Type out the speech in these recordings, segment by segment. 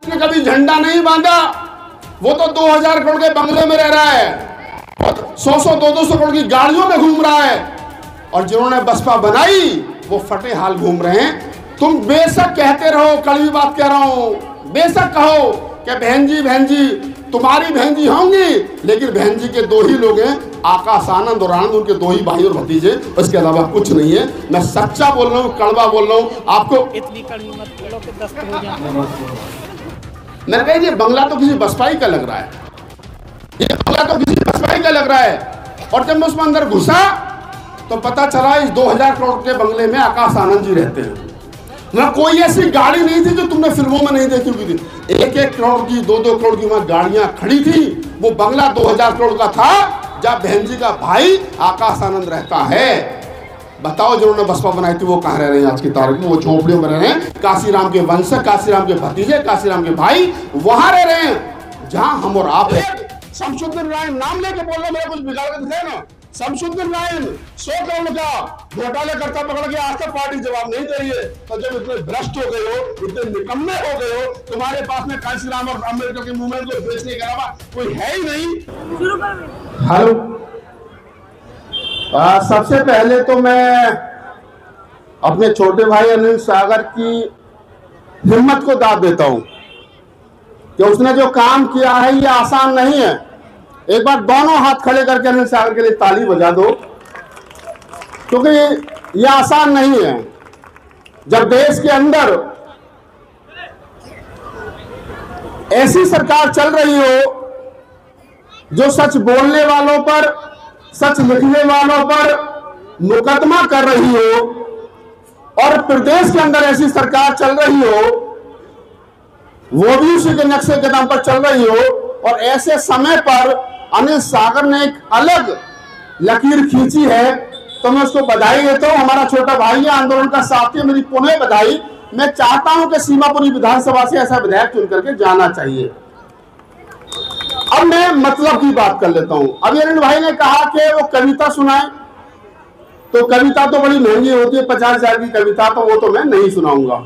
ने कभी झंडा नहीं बांधा, वो तो 2000 करोड़ के बंगले में रह रहा है और 100-100, 200 करोड़ की गाड़ियों में घूम रहा है। और जिन्होंने बसपा बनाई वो फटे हाल घूम रहे हैं। तुम बेशक कहते रहो, कड़वी बात कह रहा हूं, बेशक कहो कि बहन जी तुम्हारी बहन जी होंगी, लेकिन बहन जी के दो ही लोग हैं, आकाश आनंद और आनंद, उनके दो ही भाई और भतीजे, उसके अलावा कुछ नहीं है। मैं सच्चा बोल रहा हूँ, कड़वा बोल रहा हूँ। आपको इतनी कड़वी मत बोलो कि दस्त हो जाए। मैंने कहा ये बंगला तो किसी बसपाई का लग रहा है, ये बंगला तो किसी बसपाई का लग रहा है। और जब मैं उसमें अंदर घुसा तो पता चला इस 2000 करोड़ के बंगले में आकाश आनंद जी रहते हैं। ना कोई ऐसी गाड़ी नहीं थी जो तुमने फिल्मों में नहीं देखी होगी थी। 1-1 करोड़ की, 2-2 करोड़ की वहां गाड़ियां खड़ी थी। वो बंगला 2000 करोड़ का था जहां बहन जी का भाई आकाश आनंद रहता है। बताओ जिन्होंने बसपा बनाई थी वो कहाँ रह रहे हैं आज की तारीख में? वो झोपड़ियों में रह रहे हैं। काशीराम के वंशज, काशीराम के भतीजे, काशीराम के भाई वहां रह रहे हैं जहां हम और आप हैं। शमशुद्दीन राय नाम लेके बोल रहे, मेरा कुछ बिगाड़ के दिखाए ना। शमशुद्दीन राय 100 करोड़ का घोटाला करता पकड़ के आज तक पार्टी जवाब नहीं दे रही है। तो जब इतने भ्रष्ट हो गए हो, इतने निकम्मे हो गए हो, तुम्हारे पास में काशीराम और अम्बेडकर के मूवमेंट को बेचने के अलावा कोई है ही नहीं। हेलो, सबसे पहले तो मैं अपने छोटे भाई अनिल सागर की हिम्मत को दाद देता हूं कि उसने जो काम किया है ये आसान नहीं है। एक बार दोनों हाथ खड़े करके अनिल सागर के लिए ताली बजा दो, क्योंकि ये आसान नहीं है। जब देश के अंदर ऐसी सरकार चल रही हो जो सच बोलने वालों पर, सच लिखने वालों पर मुकदमा कर रही हो, और प्रदेश के अंदर ऐसी सरकार चल रही हो वो भी उसी के नक्शे कदम पर चल रही हो, और ऐसे समय पर अनिल सागर ने एक अलग लकीर खींची है, तो मैं उसको बधाई देता हूं। हमारा छोटा भाई है, आंदोलन का साथी, मेरी पुनः बधाई। मैं चाहता हूं कि सीमापुरी विधानसभा से ऐसा विधायक चुन करके जाना चाहिए। अब मैं मतलब की बात कर लेता हूं। अभी अनिल भाई ने कहा कि वो कविता सुनाए, तो कविता तो बड़ी महंगी होती है, 50,000 की कविता, तो वो तो मैं नहीं सुनाऊंगा।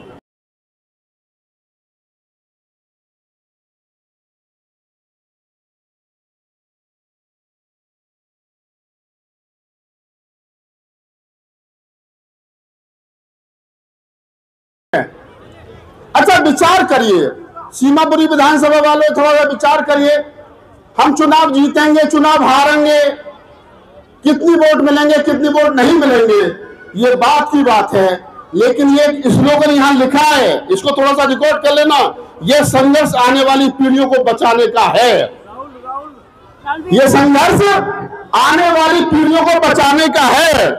अच्छा, विचार करिए सीमापुरी विधानसभा वाले, थोड़ा सा विचार करिए। हम चुनाव जीतेंगे, चुनाव हारेंगे, कितनी वोट मिलेंगे, कितनी वोट नहीं मिलेंगे, ये बात की बात है। लेकिन ये स्लोगन यहाँ लिखा है, इसको थोड़ा सा रिकॉर्ड कर लेना। ये संघर्ष आने वाली पीढ़ियों को बचाने का है, ये संघर्ष आने वाली पीढ़ियों को बचाने का है।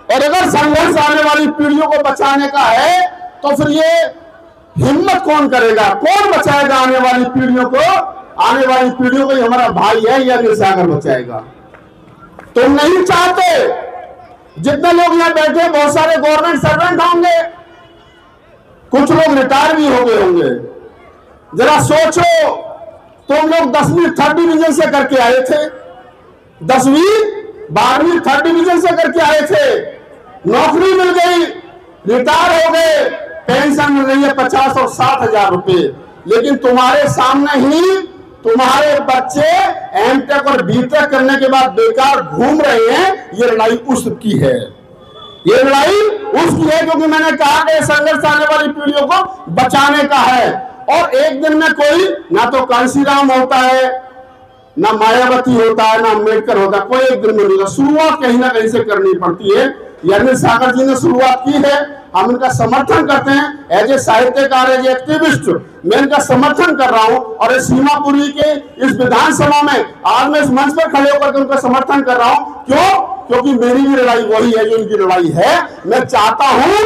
और अगर संघर्ष आने वाली पीढ़ियों को बचाने का है तो फिर ये हिम्मत कौन करेगा, कौन बचाएगा आने वाली पीढ़ियों को? आने वाली पीढ़ियों को हमारा भाई है या अनिल सागर बचाएगा। तुम नहीं चाहते, जितने लोग यहाँ बैठे बहुत सारे गवर्नमेंट सर्वेंट होंगे, कुछ लोग रिटायर भी हो गए होंगे। जरा सोचो, तुम लोग 10वीं 3rd डिवीजन से करके आए थे, 10वीं 12वीं 3rd डिवीजन से करके आए थे, नौकरी मिल गई, रिटायर हो गए, पेंशन मिल रही है 50 और 60,000 रुपए। लेकिन तुम्हारे सामने ही तुम्हारे बच्चे एमटेक और बीटेक करने के बाद बेकार घूम रहे हैं। ये लड़ाई उसकी है, ये लड़ाई उसकी है, क्योंकि मैंने कहा कि संघर्ष आने वाली पीढ़ियों को बचाने का है। और एक दिन में कोई ना तो कांशीराम होता है, ना मायावती होता है, ना अम्बेडकर होता है, कोई एक दिन में नहीं होता। शुरुआत कहीं ना कहीं से करनी पड़ती है। अनिल सागर जी ने शुरुआत की है, हम इनका समर्थन करते हैं। एज ए साहित्यकार, एज एक्टिविस्ट मैं इनका समर्थन कर रहा हूं। और इस सीमापुरी के इस विधानसभा में आज मैं इस मंच पर खड़े होकर के उनका समर्थन कर रहा हूं। क्यों? क्योंकि मेरी भी लड़ाई वही है जो इनकी लड़ाई है। मैं चाहता हूं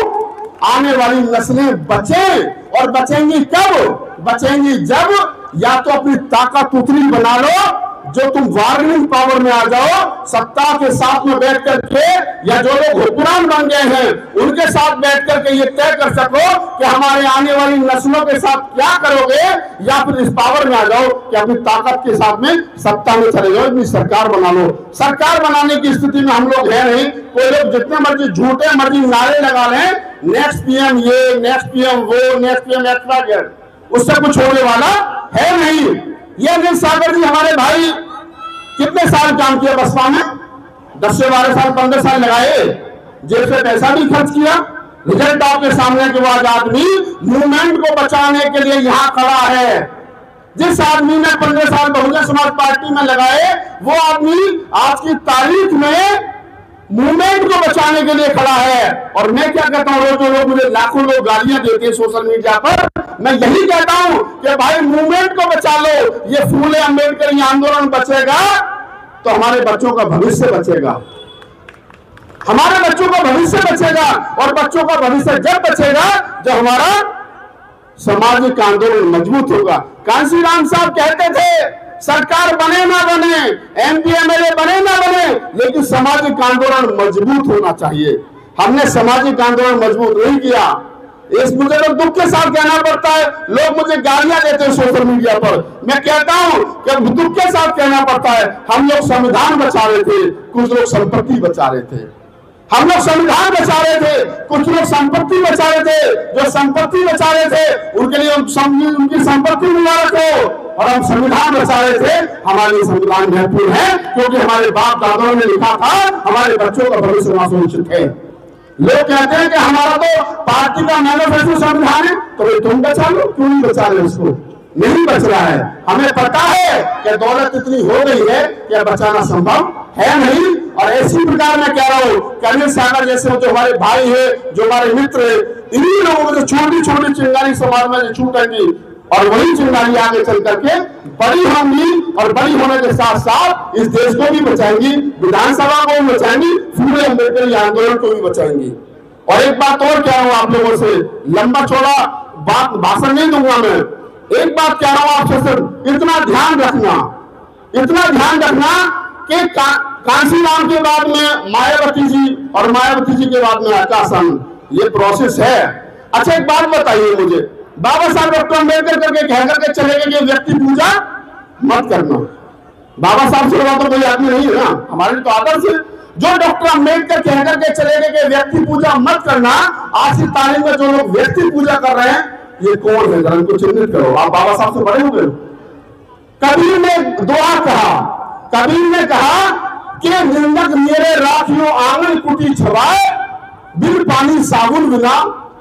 आने वाली नस्लें बचें, और बचेंगी कब? बचेंगी जब या तो अपनी ताकत उतनी बना लो जो तुम बार्गेनिंग पावर में आ जाओ, सत्ता के साथ में बैठ करके, या जो लोग हुक्मरान बन गए हैं उनके साथ बैठ करके ये तय कर सको कि हमारे आने वाली नस्लों के साथ क्या करोगे, या फिर इस पावर में आ जाओ कि अपनी ताकत के साथ में सत्ता में चले जाओ, अपनी सरकार बना लो। सरकार बनाने की स्थिति में हम लोग है नहीं। कोई लोग जितने मर्जी झूठे मर्जी नारे लगा लें, नेक्स्ट पीएम ये, नेक्स्ट पीएम वो, नेक्स्ट पीएम एक्स्ट्रा, उससे कुछ होने वाला है नहीं। ये अनिल सागर जी हमारे भाई कितने साल काम किया बसपा में, 10 से 12 साल 15 साल लगाए, जेब से पैसा भी खर्च किया। रिजल्ट आपके सामने के बाद आदमी मूवमेंट को बचाने के लिए यहां खड़ा है। जिस आदमी ने 15 साल बहुजन समाज पार्टी में लगाए, वो आदमी आज की तारीख में मूवमेंट को बचाने के लिए खड़ा है। और मैं क्या कहता हूं, जो लोग मुझे लाखों लोग गालियां देते हैं सोशल मीडिया पर, मैं यही कहता हूं कि भाई मूवमेंट को बचा लो। ये फूले अंबेडकर ये आंदोलन बचेगा तो हमारे बच्चों का भविष्य बचेगा, हमारे बच्चों का भविष्य बचेगा। और बच्चों का भविष्य जब बचेगा जब हमारा सामाजिक आंदोलन मजबूत होगा। कांशीराम साहब कहते थे सरकार बने ना बने, एमपी एमएलए बने ना बने, लेकिन सामाजिक आंदोलन मजबूत होना चाहिए। हमने सामाजिक आंदोलन मजबूत नहीं किया। इस मुझे लोग दुख के साथ कहना पड़ता है, लोग मुझे गालियां देते हैं सोशल मीडिया पर, मैं कहता हूं कि दुख के साथ कहना पड़ता है। हम लोग संविधान बचा रहे थे, कुछ लोग संपत्ति बचा रहे थे। हम लोग संविधान बचा रहे थे, कुछ लोग संपत्ति बचा रहे थे। जो संपत्ति बचा रहे थे उनके लिए उनकी संपत्ति मिला रखो, और हम संविधान बचा रहे थे। हमारे संविधान महत्वपूर्ण है क्योंकि हमारे बाप दादाओं ने लिखा था हमारे बच्चों का भविष्य सुनिश्चित है। लोग कहते हैं कि हमारा तो पार्टी का मैनिफेस्टो संविधान है, तो तुम बचा लो, क्यों नहीं बचा रहे उसको? नहीं बच रहा है। हमें पता है कि दौलत इतनी हो गई है कि बचाना संभव है नहीं। और ऐसी प्रकार मैं कह रहा हूं कि अनिल सागर जैसे जो हमारे भाई है, जो हमारे मित्र है, इन्हीं लोगों को जो छोटी छोटी चिंगारी समाज में जो छूटेंगी और वही चिंगारी आगे चल करके बड़ी होंगी, और बड़ी होने के साथ साथ इस देश को भी बचाएंगी, विधानसभा को भी बचाएंगी, फूले अंबेडकर आंदोलन को भी बचाएंगी। और एक बात और कह रहा हूं आप लोगों से, लंबा चौड़ा बात भाषण नहीं दूंगा मैं, एक बात कह रहा हूं आपसे, सिर्फ इतना ध्यान रखना कि कांशीराम के बाद में मायावती जी और मायावती जी के बाद में आकाश आनंद, ये प्रोसेस है। अच्छा एक बात बताइए मुझे, बाबा साहब डॉक्टर अम्बेडकर करके कह करके चले गए कि व्यक्ति पूजा मत करना। बाबा साहब से बड़ा तो कोई आदमी नहीं है ना, हमारे लिए तो आदर्श है। जो डॉक्टर अम्बेडकर कह करके चले गए कि व्यक्ति पूजा मत करना, आज की तारीख में जो लोग व्यक्ति पूजा कर रहे हैं ये कौन है? जरा इनको चिन्हित करो। आप बाबा साहब से बड़े हो गए। कबीर ने दुआ कहा, कबीर ने कहा कि निंदक मेरे राखियों आंगन कुटी छवाए, बिन पानी साबुन बिना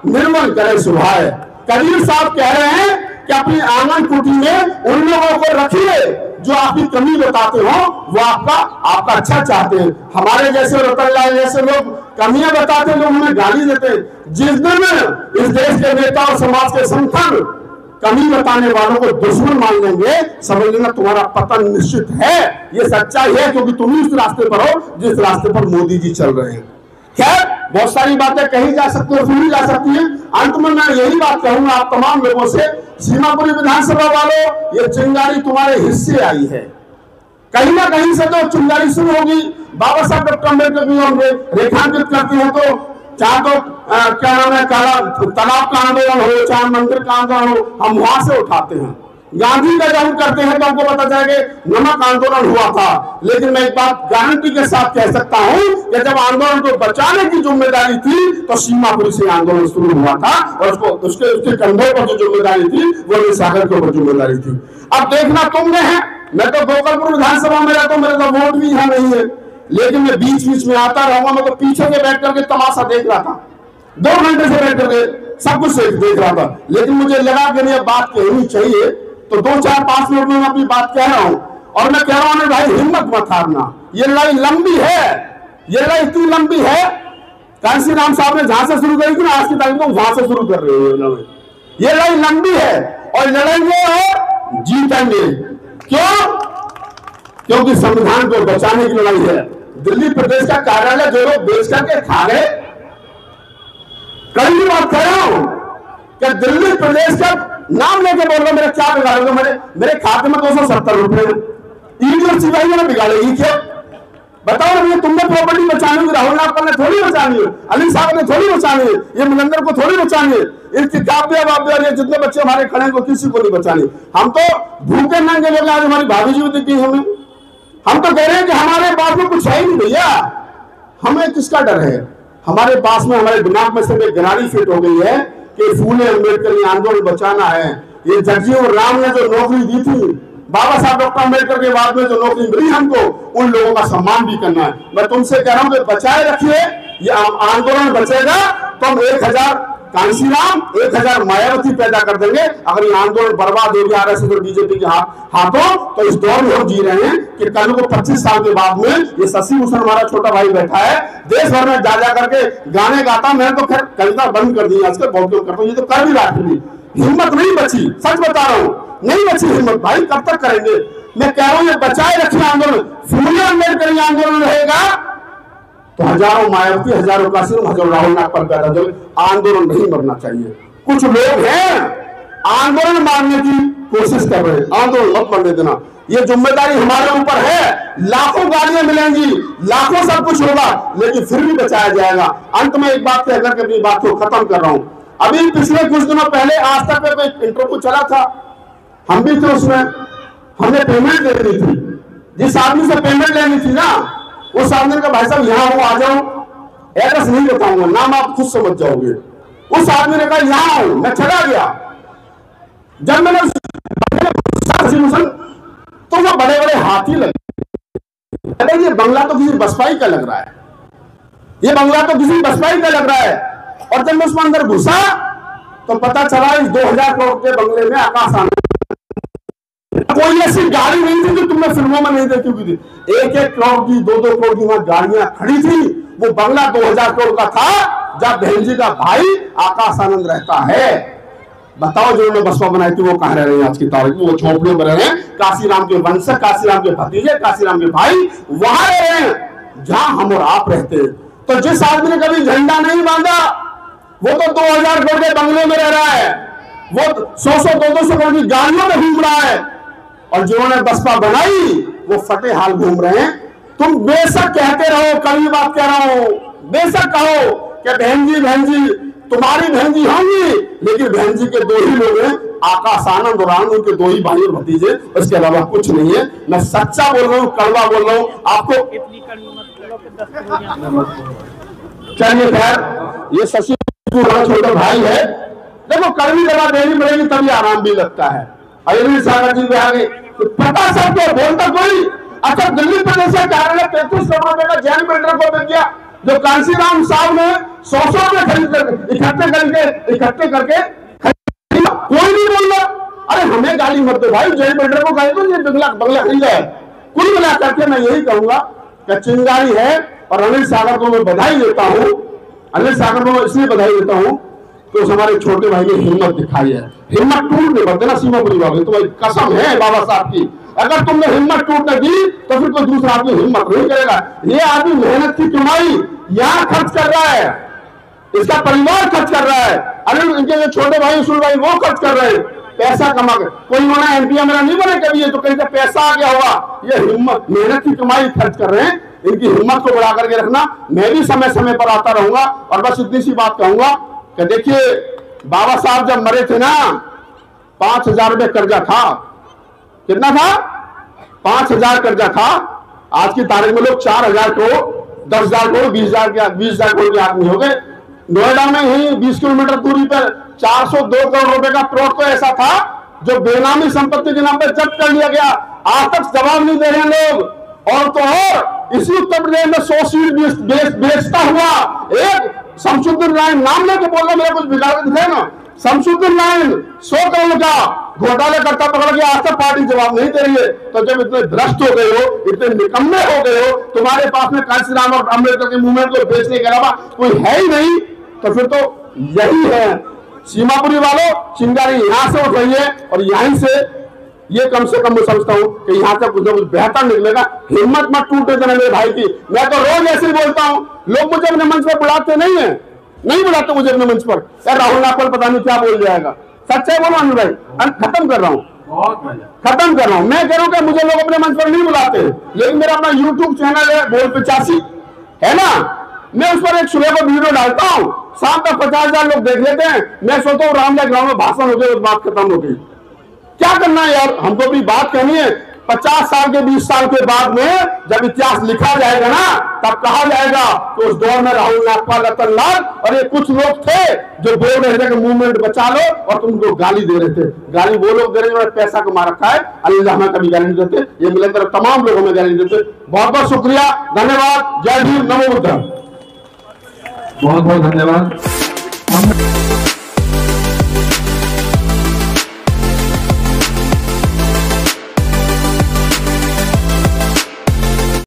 निर्मल करे सुभाए। कबीर साहब कह रहे हैं कि अपनी आंगन कुटी में उन लोगों को रखिए जो आपकी कमी बताते हो, वो आपका अच्छा चाहते हैं। हमारे जैसे रतन लाल जैसे लोग कमियां बताते, लोग हमें गाली देते। जिस दिन इस देश के नेता और समाज के संगठन कमी बताने वालों को दुश्मन मान लेंगे, समझ लेना तुम्हारा पतन निश्चित है। ये सच्चाई है क्योंकि तुम ही उस रास्ते पर हो जिस रास्ते पर मोदी जी चल रहे हैं। खैर बहुत सारी बातें कही जा सकती है, सुनी जा सकती है। अंत में मैं यही बात कहूंगा आप तमाम लोगों से, सीमापुरी विधानसभा वालों, ये चिंगारी तुम्हारे हिस्से आई है। कहीं ना कहीं से तो चिंगारी शुरू होगी। बाबा साहब डॉक्टर अम्बेडकर की रेखांकित करती है, तो चाहे तो क्या नाम है, तालाब का आंदोलन हो, चाहे मंदिर का आंदोलन हो, हम वहां से उठाते हैं। गांधी का जब करते हैं तो हमको पता चला कि नमक आंदोलन हुआ था। लेकिन मैं एक बात गारंटी के साथ कह सकता हूं कि जब आंदोलन को बचाने की जिम्मेदारी थी तो सीमापुरी से आंदोलन शुरू हुआ था, और उसके कंधों पर जो जिम्मेदारी थी वो अनिल सागर के ऊपर जिम्मेदारी थी। अब देखना तुमने है, मैं तो गोपालपुर विधानसभा में रहता हूं, मेरा तो वोट भी यहाँ नहीं है, लेकिन मैं बीच बीच में आता रहूंगा। मैं तो पीछे से बैठ करके तमाशा देख रहा था, 2 घंटे से बैठ करके सब कुछ देख रहा था। लेकिन मुझे लगा कि ये बात कहनी चाहिए, तो 2-4-5 मिनट में मैं अपनी बात कह रहा हूं। और मैं कह रहा हूं भाई हिम्मत मत हारना, ये लड़ाई लंबी है, ये लड़ाई इतनी लंबी है। कांशीराम साहब ने जहां से शुरू करी थी ना, आज की तारीख को वहां से शुरू कर रहे हो। ये लड़ाई लंबी है और लड़ेंगे और जीतेंगे। क्यों? क्योंकि संविधान को बचाने की लड़ाई है। दिल्ली प्रदेश का कार्यालय जो लोग बेच करके खा गए, कल की बात कह रहा हूं कि दिल्ली प्रदेश का नाम लेके बोल रहा, मेरा क्या बिगाड़ोगे? मेरे खाते में 270 रुपए ईडी और सिपाही ने बिगाड़ेगी क्या? बताओ ना, तुमने प्रॉपर्टी बचानी है, राहुल नागपाल ने थोड़ी बचानी है, अली साहब ने थोड़ी बचानी है, ये मुलंदर को थोड़ी बचानी है, इनकी काव्या वाव्या जितने बच्चे हमारे खड़े हैं, किसी को नहीं बचानी। हम तो भूखे नंगे लोग, आज हमारी भाभी जी भी दिखी हमें। हम तो कह रहे हैं कि हमारे पास में कुछ है ही नहीं भैया, हमें किसका डर है? हमारे पास में, हमारे दिमाग में सिर्फ एक गनारी फिट हो गई है कि फूले अंबेडकर आंदोलन बचाना है, ये जगजीवन राम ने जो नौकरी दी थी, बाबा साहब डॉक्टर अम्बेडकर के बाद में जो नौकरी मिली हमको, उन लोगों का सम्मान भी करना है। मैं तुमसे कह रहा हूं कि बचाए रखिए, ये आंदोलन बचेगा तो हम 1000 कांशीराम 1000 मायावती पैदा कर देंगे। अगर ये आंदोलन बर्बाद हो गया आरएसएस और बीजेपी के हाथों, तो इस दौर में हम जी रहे हैं कि कल को 25 साल के बाद में ये शशि भूषण हमारा छोटा भाई बैठा है, देश भर में जा करके गाने गाता। मैंने तो खैर कविता बंद कर दी आजकल, बहुत लोग करता हूँ, ये तो कर भी रहा, हिम्मत नहीं बची, सच बता रहा हूँ, नहीं बची हिम्मत भाई, कब तक करेंगे। मैं कह रहा हूं ये बचाए रखिए आंदोलन। फूले अम्बेडकर आंदोलन रहेगा तो हजारों मायावती, हजारों कासिम, हजारों राहुल नागपाल पैदा हो, आंदोलन नहीं मरना चाहिए। कुछ लोग हैं आंदोलन मारने की कोशिश कर रहे हैं, आंदोलन मत मरने देना, ये जिम्मेदारी हमारे ऊपर है। लाखों गाड़ियां मिलेंगी, लाखों सब कुछ होगा, लेकिन फिर भी बचाया जाएगा। अंत में एक बात कहकर के अपनी बात को खत्म कर रहा हूं। अभी पिछले कुछ दिनों पहले आज तक में कोई इंटरव्यू चला था, हम भी थे उसमें, हमने पेमेंट लेनी थी, जिस आदमी से पेमेंट लेनी थी ना, उस आदमी ने कहा भाई साहब यहाँ हूं, आ जाओ, एड्रेस नहीं बताऊंगा, नाम आप खुद समझ जाओगे। उस आदमी ने कहा यहाँ हूं, मैं चला गया। जब मैंने तो वो बड़े बड़े हाथी लगे, अरे ये बंगला तो किसी बसपाई का लग रहा है, ये बंगला तो किसी बसपाई का लग रहा है। और जब मैं उसमें अंदर घुसा तो पता चला इस 2000 करोड़ के बंगले में आकाश आनंद, कोई ऐसी गाड़ी नहीं थी जो तुमने फिल्मों में नहीं देखी हुई थी, 1-1 करोड़ की 2-2 करोड़ की वहां गाड़ियां खड़ी थी। वो बंगला 2000 करोड़ का था, जब बहन जी का भाई आकाश आनंद रहता है। बताओ जो उन्होंने बसपा बनाई थी वो कहां रह रहे हैं आज की तारीख में? वो झोपड़ियों में रह रहे हैं, काशीराम के वंशज, काशीराम के भतीजे, काशीराम के भाई वहां रह रहे हैं जहां हम और आप रहते हैं। तो जिस आदमी ने कभी झंडा नहीं बांधा वो तो 2000 करोड़ के बंगले में रह रहा है, वो 100-200 करोड़ की गाड़ियों में घूम रहा है, और जिन्होंने बसपा बनाई वो फटे हाल घूम रहे हैं। तुम बेशक कहते रहो, कल बात कह रहा हूं, बेशक कहो कि बहन जी तुम्हारी बहन जी होंगी, लेकिन बहन जी के 2 ही लोग हैं, आकाश आनंद और आनंद के 2 ही भाई और भतीजे, उसके अलावा कुछ नहीं है। मैं सच्चा बोल रहा हूँ, कड़वा बोल रहा हूँ आपको। चलिए खैर, ये शशि छोटा भाई है, देखो कड़वी दवा देनी पड़ेगी तभी आराम भी लगता है। अरविंद सागर जी आ गए तो पता सबको बोलता कोई। अच्छा, दिल्ली प्रदेश का कार्यालय 33 करोड़ रुपए का जैन बिल्डर को मिल गया, जो कांशीराम साहब ने 100 में खरीद कर इकट्ठे करके कोई नहीं बोल रहा। अरे हमें गाली मत दो भाई, जैन बिल्डर को गाली दो, ये बंगला खरीदा है। कुल मिला करके मैं यही कहूंगा कि चिंगारी है, और अनिल सागर को मैं बधाई देता हूं। अनिल सागर को इसलिए बधाई देता हूं तो हमारे छोटे भाई ने हिम्मत दिखाई है। हिम्मत टूट नहीं पड़ते ना सीमापुरी वाले, तुम्हारी कसम है बाबा साहब की, अगर तुमने हिम्मत टूट न दी तो फिर कोई दूसरा आदमी हिम्मत नहीं करेगा। ये आदमी मेहनत की कमाई यहाँ खर्च कर रहा है, इसका परिवार खर्च कर रहा है, अरे इनके जो छोटे भाई सुन भाई वो खर्च कर रहे हैं, पैसा कमा कर। कोई होना एमपी मेरा नहीं बने कभी, ये तो कहीं से पैसा आ गया होगा, ये हिम्मत मेहनत की कमाई खर्च कर रहे हैं। इनकी हिम्मत को बढ़ा करके रखना। मैं भी समय समय पर आता रहूंगा, और बस इतनी सी बात कहूंगा कि देखिए बाबा साहब जब मरे थे ना, 5000 रुपये कर्जा था। कितना था? 5000 कर्जा था। आज की तारीख में लोग 4000 करोड़, 10,000 करोड़, 20,000 करोड़ के आदमी हो गए। नोएडा में ही 20 किलोमीटर दूरी पर 402 करोड़ रुपए का प्लॉट तो ऐसा था जो बेनामी संपत्ति के नाम पर जब्त कर लिया गया। आज तक जवाब नहीं दे रहे लोग। और तो और इसी उत्तर प्रदेश में 100 सीट बेचता हुआ एक शमसुद्दीन नारायण नाम लेके बोल रहा, मेरा कुछ बिगाड़ के दिखाए ना। शमसुद्दीन नारायण 100 करोड़ का घोटाले करता पकड़ गया, आज तक पार्टी जवाब नहीं दे रही है। तो जब इतने भ्रष्ट हो गए हो, इतने निकम्मे हो गए हो, तुम्हारे पास में कांशीराम और अम्बेडकर के मूवमेंट को बेचने के अलावा कोई है ही नहीं, तो फिर तो यही है। सीमापुरी वालों, चिंगारी यहां से उठ रही है, और यहीं से ये कम से कम मैं समझता हूं कि यहां से कुछ बेहतर निकलेगा। हिम्मत मत टूटे देना मेरे भाई की। मैं तो रोज ऐसे ही बोलता हूं, लोग मुझे अपने मंच पर बुलाते नहीं है, नहीं बुलाते मुझे अपने मंच पर। यार राहुल नागपाल पता नहीं क्या बोल जाएगा। सच्चाई बोलो अनिल भाई, खत्म कर रहा हूं, खत्म कर रहा हूं। मैं कह रहा हूं कि मुझे लोग अपने मंच पर नहीं बुलाते, लेकिन मेरा अपना यूट्यूब चैनल है बोल 85 है ना, मैं उस पर एक सुबह को वीडियो डालता हूं, शाम तक 50,000 लोग देख लेते हैं। मैं सोचता हूँ रामदेव ग्राउंड में भाषण हो गया, बात खत्म हो गई। क्या करना है यार, हमको अपनी बात कहनी है। 50 साल के 20 साल के बाद में जब इतिहास लिखा जाएगा ना, तब कहा जाएगा कि उस दौर में राहुल नागपाल, रतन लाल और ये कुछ लोग थे जो बोल रहे थे कि मूवमेंट बचा लो, और तुम लोग गाली दे रहे थे। गाली वो लोग दे रहे हैं, पैसा कमा रखा है, अली हमें कभी गाली नहीं देते, ये मिलेंद्र तमाम लोगों में गाली देते। बहुत बहुत शुक्रिया, धन्यवाद, जय भीम, नमो बुद्धम। बहुत बहुत धन्यवाद।